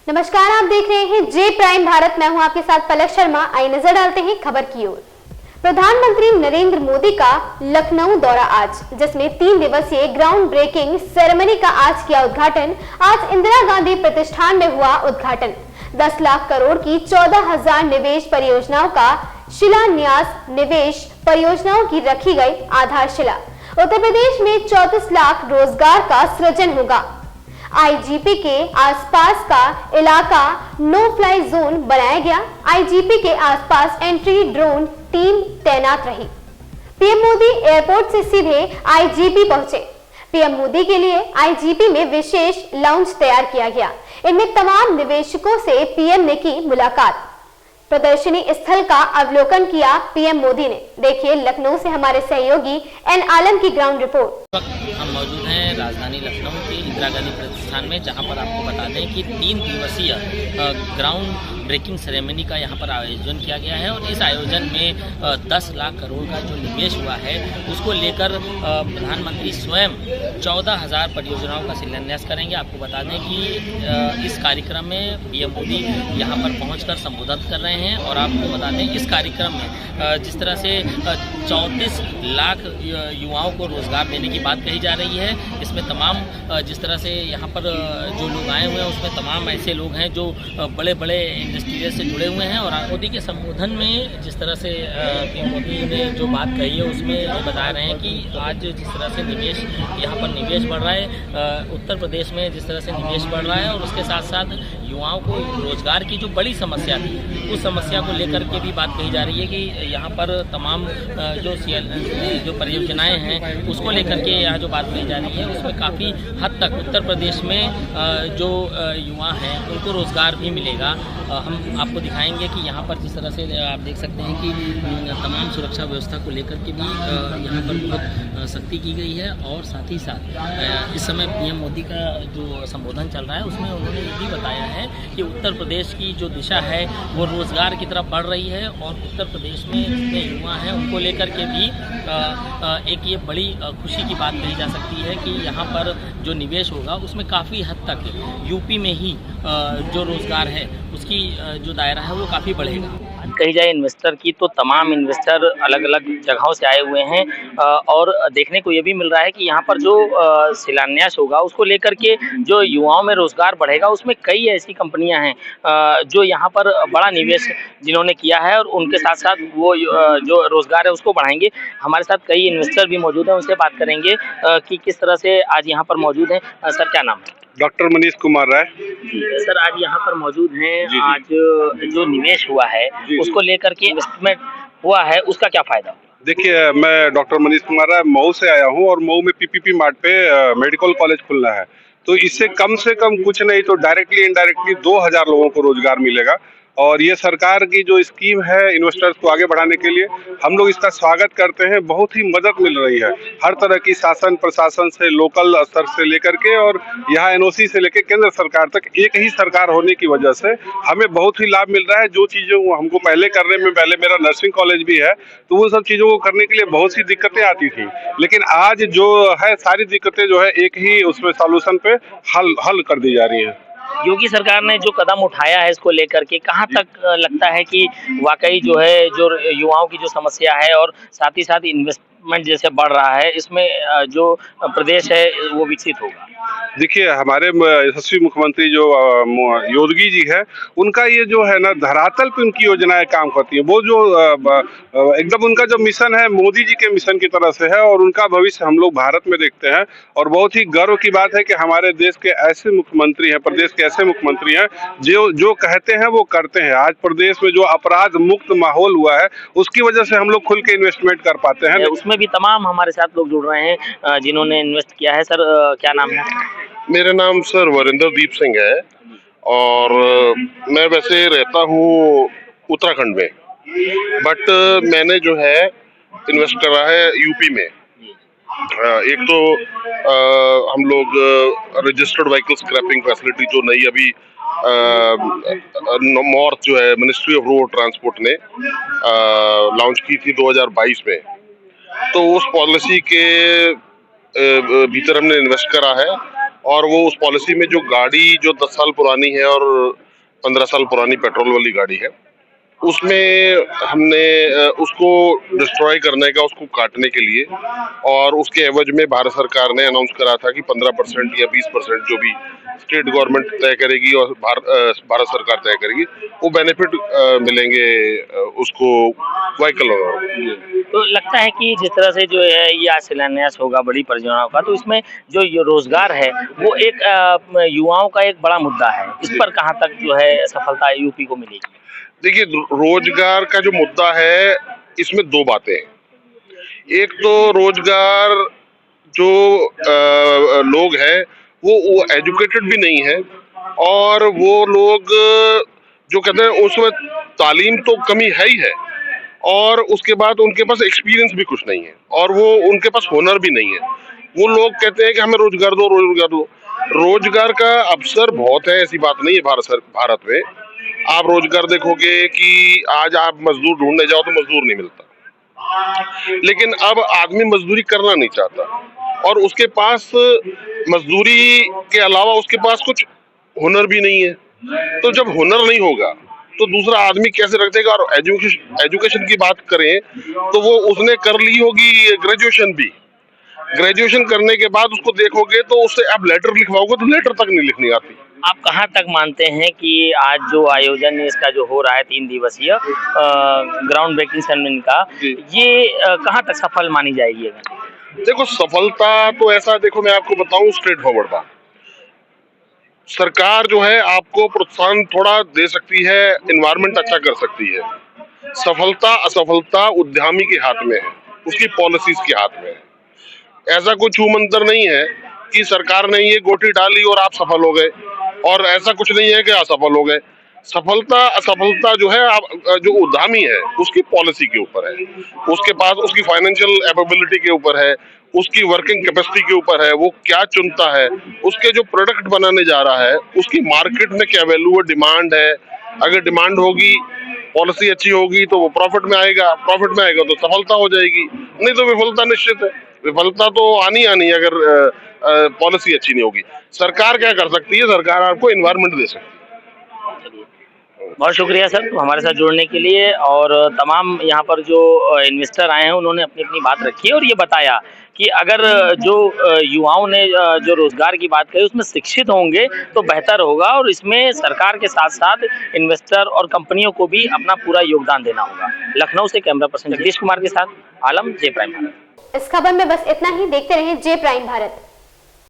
नमस्कार, आप देख रहे हैं जे प्राइम भारत। मैं हूं आपके साथ पलक शर्मा। आइए नजर डालते हैं खबर की ओर। प्रधानमंत्री नरेंद्र मोदी का लखनऊ दौरा आज, जिसमें 3 दिवसीय ग्राउंड ब्रेकिंग सेरेमनी का आज किया उद्घाटन। आज इंदिरा गांधी प्रतिष्ठान में हुआ उद्घाटन। 10 लाख करोड़ की 14,000 निवेश परियोजनाओं का शिलान्यास। निवेश परियोजनाओं की रखी गई आधारशिला। उत्तर प्रदेश में 34 लाख रोजगार का सृजन होगा। आईजीपी के आसपास का इलाका नो फ्लाई जोन बनाया गया। आईजीपी के आसपास एंट्री ड्रोन टीम तैनात रही। पीएम मोदी एयरपोर्ट से सीधे आईजीपी पहुंचे। पीएम मोदी के लिए आईजीपी में विशेष लाउंज तैयार किया गया। इनमें तमाम निवेशकों से पीएम ने की मुलाकात। प्रदर्शनी स्थल का अवलोकन किया पीएम मोदी ने। देखिए लखनऊ से हमारे सहयोगी एन आलम की ग्राउंड रिपोर्ट। हम मौजूद हैं राजधानी लखनऊ के इंदिरा गांधी प्रतिष्ठान में, जहां पर आपको बता दें कि 3 दिवसीय ग्राउंड ब्रेकिंग सेरेमनी का यहां पर आयोजन किया गया है। और इस आयोजन में 10 लाख करोड़ का जो निवेश हुआ है उसको लेकर प्रधानमंत्री स्वयं 14,000 परियोजनाओं का शिलान्यास करेंगे। आपको बता दें कि इस कार्यक्रम में पीएम मोदी यहां पर पहुंचकर संबोधित कर रहे हैं। और आपको बता दें इस कार्यक्रम में जिस तरह से 34 लाख युवाओं को रोजगार देने की बात कही जा रही है, इसमें तमाम जिस तरह से यहाँ पर जो लोग आए हुए हैं उसमें तमाम ऐसे लोग हैं जो बड़े बड़े इंडस्ट्रियल से जुड़े हुए हैं। और मोदी के संबोधन में जिस तरह से पीएम मोदी ने जो बात कही है उसमें बता रहे हैं कि आज जिस तरह से निवेश यहाँ पर निवेश बढ़ रहा है, उत्तर प्रदेश में जिस तरह से निवेश बढ़ रहा है, और उसके साथ साथ युवाओं को रोजगार की जो बड़ी समस्या थी उस समस्या को लेकर के भी बात कही जा रही है कि यहाँ पर तमाम जो परियोजनाएं हैं उसको लेकर के यहाँ जो बात कही जा रही है उसमें काफ़ी हद तक उत्तर प्रदेश में जो युवा हैं उनको रोज़गार भी मिलेगा। हम आपको दिखाएंगे कि यहाँ पर जिस तरह से आप देख सकते हैं कि तमाम सुरक्षा व्यवस्था को लेकर के भी यहाँ पर बहुत सख्ती की गई है। और साथ ही साथ इस समय पीएम मोदी का जो संबोधन चल रहा है उसमें उन्होंने ये भी बताया है कि उत्तर प्रदेश की जो दिशा है वो रोज़गार की तरफ बढ़ रही है। और उत्तर प्रदेश में जितने युवा हैं उनको लेकर के भी एक ये बड़ी खुशी की बात कही जा सकती है कि यहाँ पर जो निवेश होगा उसमें काफ़ी हद तक यूपी में ही जो रोज़गार है उसकी जो दायरा है वो काफ़ी बढ़ेगा। कही जाए इन्वेस्टर की तो तमाम इन्वेस्टर अलग अलग जगहों से आए हुए हैं। और देखने को ये भी मिल रहा है कि यहाँ पर जो शिलान्यास होगा उसको लेकर के जो युवाओं में रोज़गार बढ़ेगा उसमें कई ऐसी कंपनियां हैं जो यहाँ पर बड़ा निवेश जिन्होंने किया है और उनके साथ साथ वो जो रोज़गार है उसको बढ़ाएंगे। हमारे साथ कई इन्वेस्टर भी मौजूद हैं, उनसे बात करेंगे कि किस तरह से आज यहाँ पर मौजूद हैं। सर क्या नाम है? डॉक्टर मनीष कुमार राय। सर आज यहाँ पर मौजूद हैं। आज जो निवेश हुआ है उसको लेकर के इन्वेस्टमेंट हुआ है उसका क्या फायदा? देखिए, मैं डॉक्टर मनीष कुमार राय मऊ से आया हूँ और मऊ में पीपीपी मार्ट पे मेडिकल कॉलेज खुलना है। तो इससे कम से कम कुछ नहीं तो डायरेक्टली इनडायरेक्टली 2,000 लोगों को रोजगार मिलेगा। और ये सरकार की जो स्कीम है इन्वेस्टर्स को आगे बढ़ाने के लिए, हम लोग इसका स्वागत करते हैं। बहुत ही मदद मिल रही है हर तरह की, शासन प्रशासन से, लोकल स्तर से लेकर के और यहाँ एनओसी से लेकर केंद्र सरकार तक एक ही सरकार होने की वजह से हमें बहुत ही लाभ मिल रहा है। जो चीज़ों को हमको पहले करने में, पहले मेरा नर्सिंग कॉलेज भी है तो वो सब चीज़ों को करने के लिए बहुत सी दिक्कतें आती थी, लेकिन आज जो है सारी दिक्कतें जो है एक ही उसमें सॉल्यूशन पे हल कर दी जा रही है। योगी सरकार ने जो कदम उठाया है इसको लेकर के कहाँ तक लगता है कि वाकई जो है जो युवाओं की जो समस्या है और साथ ही साथ इन्वेस्टमेंट जैसे बढ़ रहा है इसमें जो प्रदेश है वो विकसित होगा? देखिए, हमारे यशस्वी मुख्यमंत्री जो योगी जी है उनका ये जो है ना धरातल पे उनकी योजनाएं काम करती है। वो जो एकदम उनका जो मिशन है मोदी जी के मिशन की तरह से है और उनका भविष्य हम लोग भारत में देखते हैं। और बहुत ही गर्व की बात है कि हमारे देश के ऐसे मुख्यमंत्री हैं, प्रदेश के ऐसे मुख्यमंत्री हैं जो कहते हैं वो करते हैं। आज प्रदेश में जो अपराध मुक्त माहौल हुआ है उसकी वजह से हम लोग खुल के इन्वेस्टमेंट कर पाते हैं। उसमें भी तमाम हमारे साथ लोग जुड़ रहे हैं जिन्होंने इन्वेस्ट किया है। सर क्या नाम है? मेरा नाम सर वरिंदरदीप सिंह है और मैं वैसे रहता हूँ उत्तराखंड में, बट मैंने जो है इन्वेस्ट करा है यूपी में। एक तो हम लोग रजिस्टर्ड व्हीकल स्क्रैपिंग फैसिलिटी जो नई अभी नॉर्थ जो है मिनिस्ट्री ऑफ रोड ट्रांसपोर्ट ने लॉन्च की थी 2022 में, तो उस पॉलिसी के भीतर हमने इन्वेस्ट करा है और वो उस पॉलिसी में जो गाड़ी जो 10 साल पुरानी है और 15 साल पुरानी पेट्रोल वाली गाड़ी है, उसमें हमने उसको डिस्ट्रॉय करने का, उसको काटने के लिए, और उसके एवज में भारत सरकार ने अनाउंस करा था कि 15% या 20% जो भी स्टेट गवर्नमेंट तय करेगी और भारत सरकार तय करेगी, वो बेनिफिट मिलेंगे उसको व्हीकल ओनर। तो लगता है कि जिस तरह से जो है ये आज शिलान्यास होगा बड़ी परियोजनाओं का, तो इसमें जो ये रोजगार है वो एक युवाओं का एक बड़ा मुद्दा है। इस पर कहाँ तक जो है सफलता यूपी को मिलेगी? देखिए, रोजगार का जो मुद्दा है, इसमें दो बातें हैं। एक तो रोजगार जो लोग हैं वो एजुकेटेड भी नहीं है, और वो लोग जो कहते हैं उसमें तालीम तो कमी है ही है, और उसके बाद उनके पास एक्सपीरियंस भी कुछ नहीं है, और वो उनके पास हुनर भी नहीं है। वो लोग कहते हैं कि हमें रोजगार दो, रोजगार दो। रोजगार का अवसर बहुत है, ऐसी बात नहीं है। भारत में आप रोजगार देखोगे कि आज आप मजदूर ढूंढने जाओ तो मजदूर नहीं मिलता, लेकिन अब आदमी मजदूरी करना नहीं चाहता, और उसके पास मजदूरी के अलावा उसके पास कुछ हुनर भी नहीं है। तो जब हुनर नहीं होगा तो दूसरा आदमी कैसे रख देगा? और एजुकेशन की बात करें तो वो उसने कर ली होगी ग्रेजुएशन भी। ग्रेजुएशन करने के बाद उसको देखोगे तो उससे आप लेटर लिखवाओगे तो लेटर तक नहीं लिखनी आती। आप कहाँ तक मानते हैं कि आज जो आयोजन इसका जो हो रहा है 3 दिवसीय ग्राउंड ब्रेकिंग सेरेमनी का, ये कहाँ तक सफल मानी जाएगी? देखो, सफलता तो ऐसा, देखो मैं आपको बताऊं स्ट्रेट फॉरवर्ड बात, सरकार जो है आपको प्रोत्साहन थोड़ा दे सकती है, एनवायरनमेंट अच्छा कर सकती है। सफलता असफलता उद्यमी के हाथ में है, उसकी पॉलिसीज के हाथ में है। ऐसा कोई छू मंतर नहीं है कि सरकार ने ये गोटी डाली और आप सफल हो गए, और ऐसा कुछ नहीं है कि असफल हो गए। सफलता असफलता जो है, आप जो उद्यमी है उसकी पॉलिसी के ऊपर है, उसके पास उसकी फाइनेंशियल एबिलिटी के ऊपर है, उसकी वर्किंग कैपेसिटी के ऊपर है, वो क्या चुनता है, उसके जो प्रोडक्ट बनाने जा रहा है उसकी मार्केट में क्या वैल्यू है, डिमांड है। अगर डिमांड होगी, पॉलिसी अच्छी होगी तो वो प्रॉफिट में आएगा तो सफलता हो जाएगी, नहीं तो विफलता निश्चित है। विफलता तो आनी अगर पॉलिसी अच्छी नहीं होगी। सरकार क्या कर सकती है? सरकार आपको एनवायरनमेंट दे सकती है। बहुत शुक्रिया सर हमारे साथ जुड़ने के लिए, और तमाम यहाँ पर जो इन्वेस्टर आए हैं उन्होंने अपनी अपनी बात रखी है और ये बताया कि अगर जो युवाओं ने जो रोजगार की बात कही उसमें शिक्षित होंगे तो बेहतर होगा, और इसमें सरकार के साथ साथ इन्वेस्टर और कंपनियों को भी अपना पूरा योगदान देना होगा। लखनऊ से कैमरा पर्सन जगदीश कुमार के साथ आलम, जे प्राइम भारत। इस खबर में बस इतना ही। देखते रहें जे प्राइम भारत।